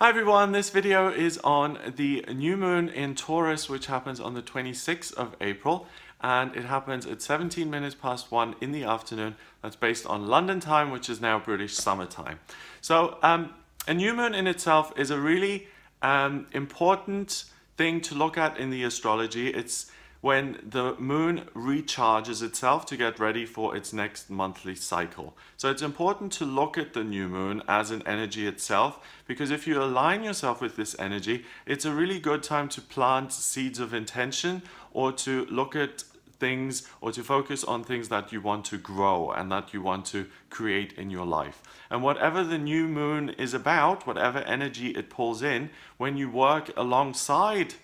Hi everyone, this video is on the new moon in Taurus, which happens on the 26th of April, and it happens at 17 minutes past 1 in the afternoon. That's based on London time, which is now British summertime. So a new moon in itself is a really important thing to look at in the astrology. It's when the moon recharges itself to get ready for its next monthly cycle. So it's important to look at the new moon as an energy itself, because if you align yourself with this energy, it's a really good time to plant seeds of intention, or to look at things, or to focus on things that you want to grow and that you want to create in your life. And whatever the new moon is about, whatever energy it pulls in, when you work alongside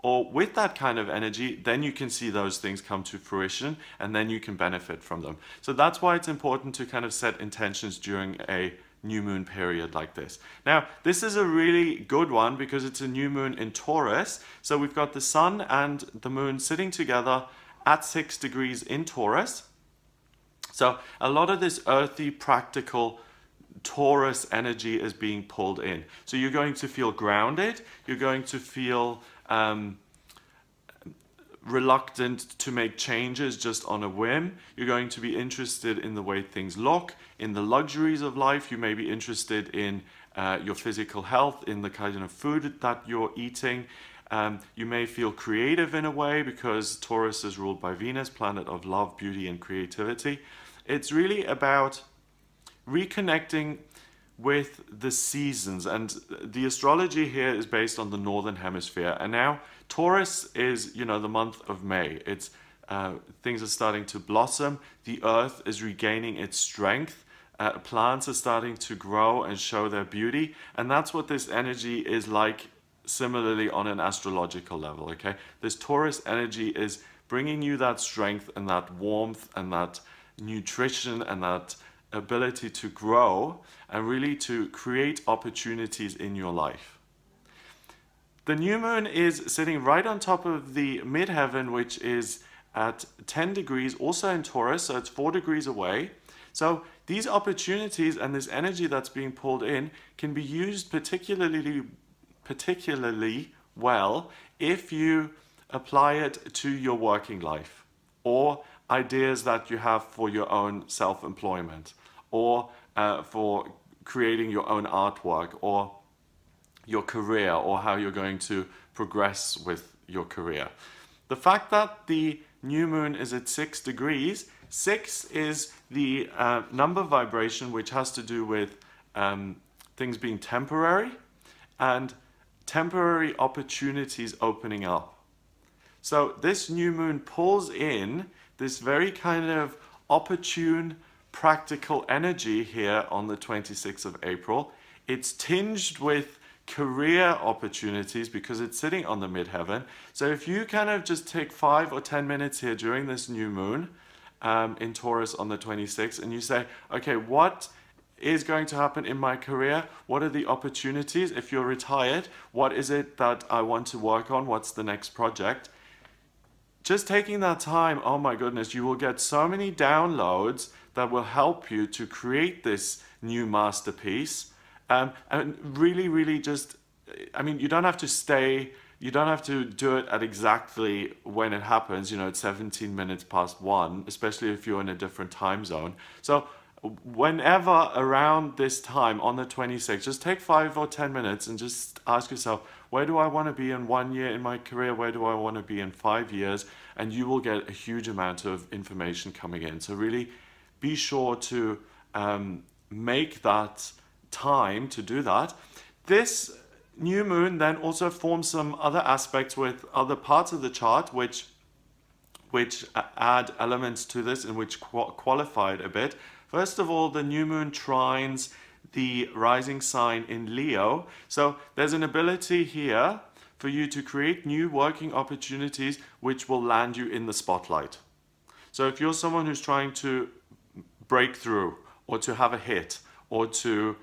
or with that kind of energy, then you can see those things come to fruition, and then you can benefit from them. So that's why it's important to kind of set intentions during a new moon period like this. Now, this is a really good one because it's a new moon in Taurus. So we've got the sun and the moon sitting together at 6 degrees in Taurus. So a lot of this earthy, practical Taurus energy is being pulled in. So you're going to feel grounded, you're going to feel reluctant to make changes just on a whim. You're going to be interested in the way things look, in the luxuries of life. You may be interested in your physical health, in the kind of food that you're eating. You may feel creative in a way because Taurus is ruled by Venus, planet of love, beauty, and creativity. It's really about reconnecting with the seasons, and the astrology here is based on the northern hemisphere, and now Taurus is, you know, the month of May. It's things are starting to blossom, the earth is regaining its strength, plants are starting to grow and show their beauty, and that's what this energy is like similarly on an astrological level. Okay, this Taurus energy is bringing you that strength and that warmth and that nutrition and that ability to grow and really to create opportunities in your life. The new moon is sitting right on top of the midheaven, which is at 10 degrees, also in Taurus, so it's 4 degrees away. So these opportunities and this energy that's being pulled in can be used particularly well if you apply it to your working life, or ideas that you have for your own self-employment, or for creating your own artwork, or your career, or how you're going to progress with your career. The fact that the new moon is at 6 degrees, 6 is the number vibration which has to do with things being temporary and temporary opportunities opening up. So this new moon pulls in this very kind of opportune, practical energy here on the 26th of April. It's tinged with career opportunities because it's sitting on the midheaven. So if you kind of just take 5 or 10 minutes here during this new moon in Taurus on the 26th, and you say, okay, what is going to happen in my career? What are the opportunities? If you're retired, what is it that I want to work on? What's the next project? Just taking that time, oh my goodness, you will get so many downloads that will help you to create this new masterpiece. And really just, I mean, you don't have to stay, you don't have to do it at exactly when it happens, you know, it's 17 minutes past 1, especially if you're in a different time zone. So whenever around this time on the 26th, just take 5 or 10 minutes and just ask yourself, where do I want to be in 1 year in my career? Where do I want to be in 5 years? And you will get a huge amount of information coming in. So really be sure to make that time to do that. This new moon then also forms some other aspects with other parts of the chart which add elements to this and which qualify it a bit. First of all, the new moon trines the rising sign in Leo. So there's an ability here for you to create new working opportunities which will land you in the spotlight. So if you're someone who's trying to break through, or to have a hit, or to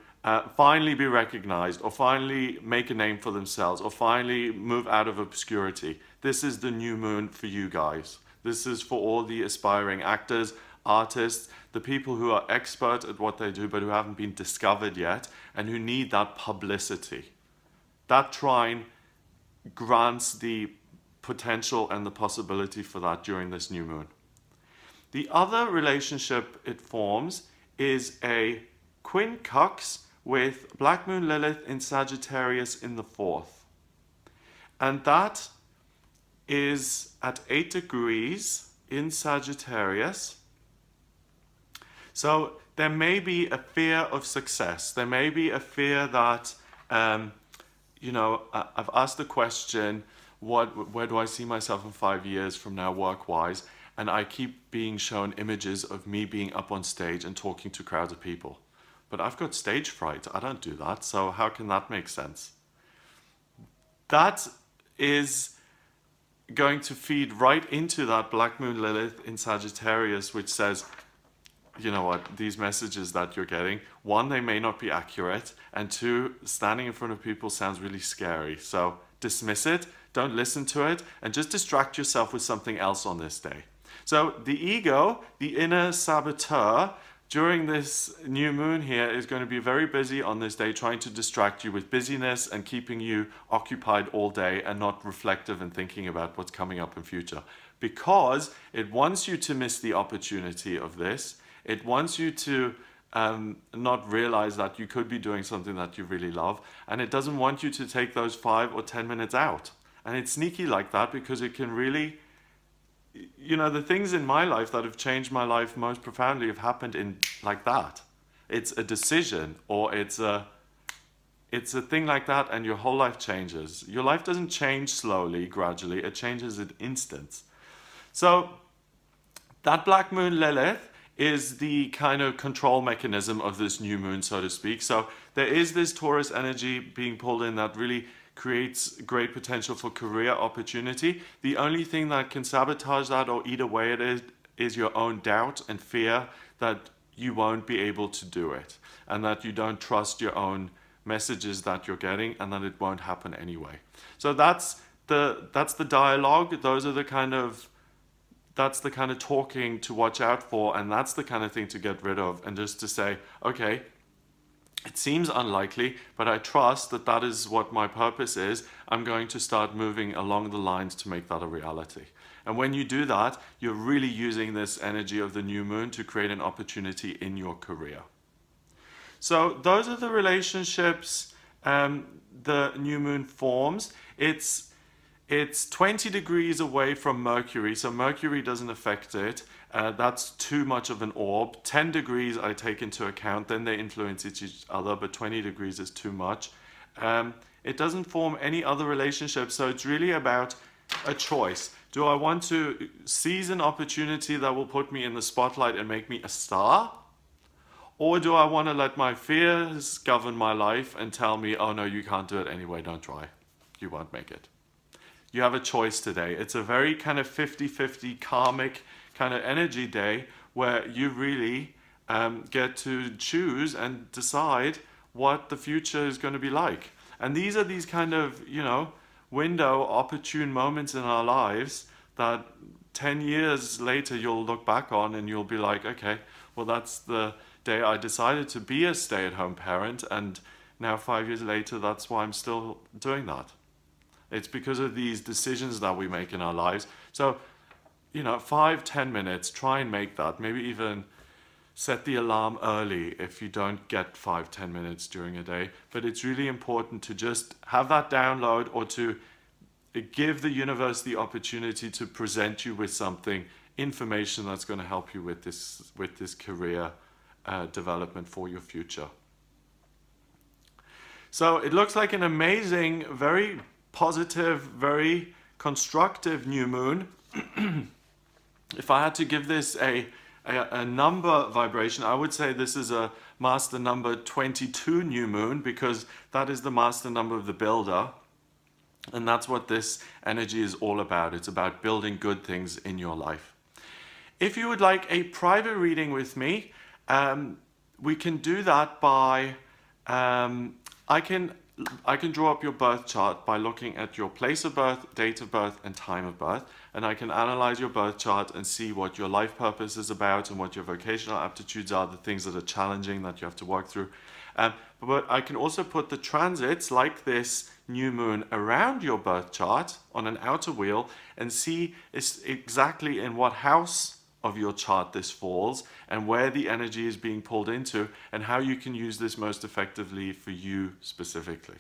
finally be recognized, or finally make a name for themselves, or finally move out of obscurity, this is the new moon for you guys. This is for all the aspiring actors, artists, the people who are expert at what they do but who haven't been discovered yet and who need that publicity. that trine grants the potential and the possibility for that during this new moon. The other relationship it forms is a quincunx with Black Moon Lilith in Sagittarius in the 4th. And that is at 8 degrees in Sagittarius. So there may be a fear of success. There may be a fear that, you know, I've asked the question, where do I see myself in 5 years from now work-wise? And I keep being shown images of me being up on stage and talking to crowds of people. But I've got stage fright. I don't do that. So how can that make sense? That is going to feed right into that Black Moon Lilith in Sagittarius, which says, you know what, these messages that you're getting, one, they may not be accurate, and two, standing in front of people sounds really scary. So dismiss it, don't listen to it, and just distract yourself with something else on this day. So the ego, the inner saboteur, during this new moon here is going to be very busy on this day, trying to distract you with busyness and keeping you occupied all day and not reflective and thinking about what's coming up in future. Because it wants you to miss the opportunity of this. It wants you to not realize that you could be doing something that you really love. And it doesn't want you to take those 5 or 10 minutes out. And it's sneaky like that because it can really, you know, the things in my life that have changed my life most profoundly have happened in like that. It's a decision, or it's a thing like that, and your whole life changes. Your life doesn't change slowly, gradually. It changes in instants. So that Black Moon Lilith is the kind of control mechanism of this new moon, so to speak. So there is this Taurus energy being pulled in that really creates great potential for career opportunity. The only thing that can sabotage that or eat away at it is your own doubt and fear that you won't be able to do it, and that you don't trust your own messages that you're getting, and that it won't happen anyway. So that's the dialogue. Those are the kind of, that's the kind of talking to watch out for, and that's the kind of thing to get rid of, and just to say, okay, it seems unlikely, but I trust that that is what my purpose is. I'm going to start moving along the lines to make that a reality. And when you do that, you're really using this energy of the new moon to create an opportunity in your career. So those are the relationships the new moon forms. It's 20 degrees away from Mercury, so Mercury doesn't affect it. That's too much of an orb. 10 degrees I take into account, then they influence each other, but 20 degrees is too much. It doesn't form any other relationship, so it's really about a choice. Do I want to seize an opportunity that will put me in the spotlight and make me a star? Or do I want to let my fears govern my life and tell me, oh no, you can't do it anyway, don't try. You won't make it. You have a choice today. It's a very kind of 50-50 karmic kind of energy day where you really get to choose and decide what the future is going to be like. And these are these kind of, you know, window opportune moments in our lives that 10 years later you'll look back on and you'll be like, okay, well, that's the day I decided to be a stay-at-home parent, and now 5 years later, that's why I'm still doing that. It's because of these decisions that we make in our lives. So, you know, 5-10 minutes, try and make that. Maybe even set the alarm early if you don't get 5-10 minutes during a day. But it's really important to just have that download, or to give the universe the opportunity to present you with something, information that's going to help you with this career development for your future. So it looks like an amazing, very positive, very constructive new moon. If I had to give this a number vibration, I would say this is a master number 22 new moon, because that is the master number of the builder. And that's what this energy is all about. It's about building good things in your life. If you would like a private reading with me, we can do that by, I can draw up your birth chart by looking at your place of birth, date of birth, and time of birth. And I can analyze your birth chart and see what your life purpose is about and what your vocational aptitudes are, the things that are challenging that you have to work through. But I can also put the transits like this new moon around your birth chart on an outer wheel and see exactly in what house of your chart this falls and where the energy is being pulled into and how you can use this most effectively for you specifically.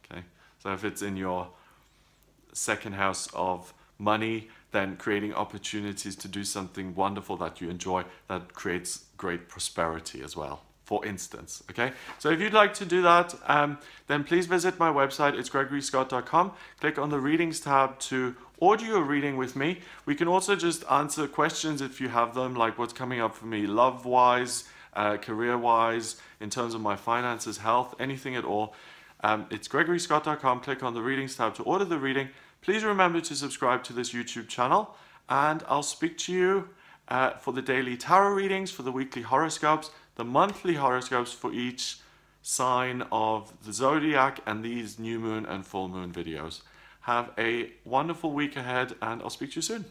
Okay, so if it's in your second house of money, then creating opportunities to do something wonderful that you enjoy that creates great prosperity as well, for instance. Okay, so if you'd like to do that, then please visit my website. It's gregoryscott.com. Click on the readings tab to order a reading with me. We can also just answer questions if you have them, like what's coming up for me love wise, career wise, in terms of my finances, health, anything at all. It's gregoryscott.com. Click on the readings tab to order the reading. Please remember to subscribe to this YouTube channel, and I'll speak to you for the daily tarot readings, for the weekly horoscopes, the monthly horoscopes for each sign of the zodiac, and these new moon and full moon videos. Have a wonderful week ahead, and I'll speak to you soon.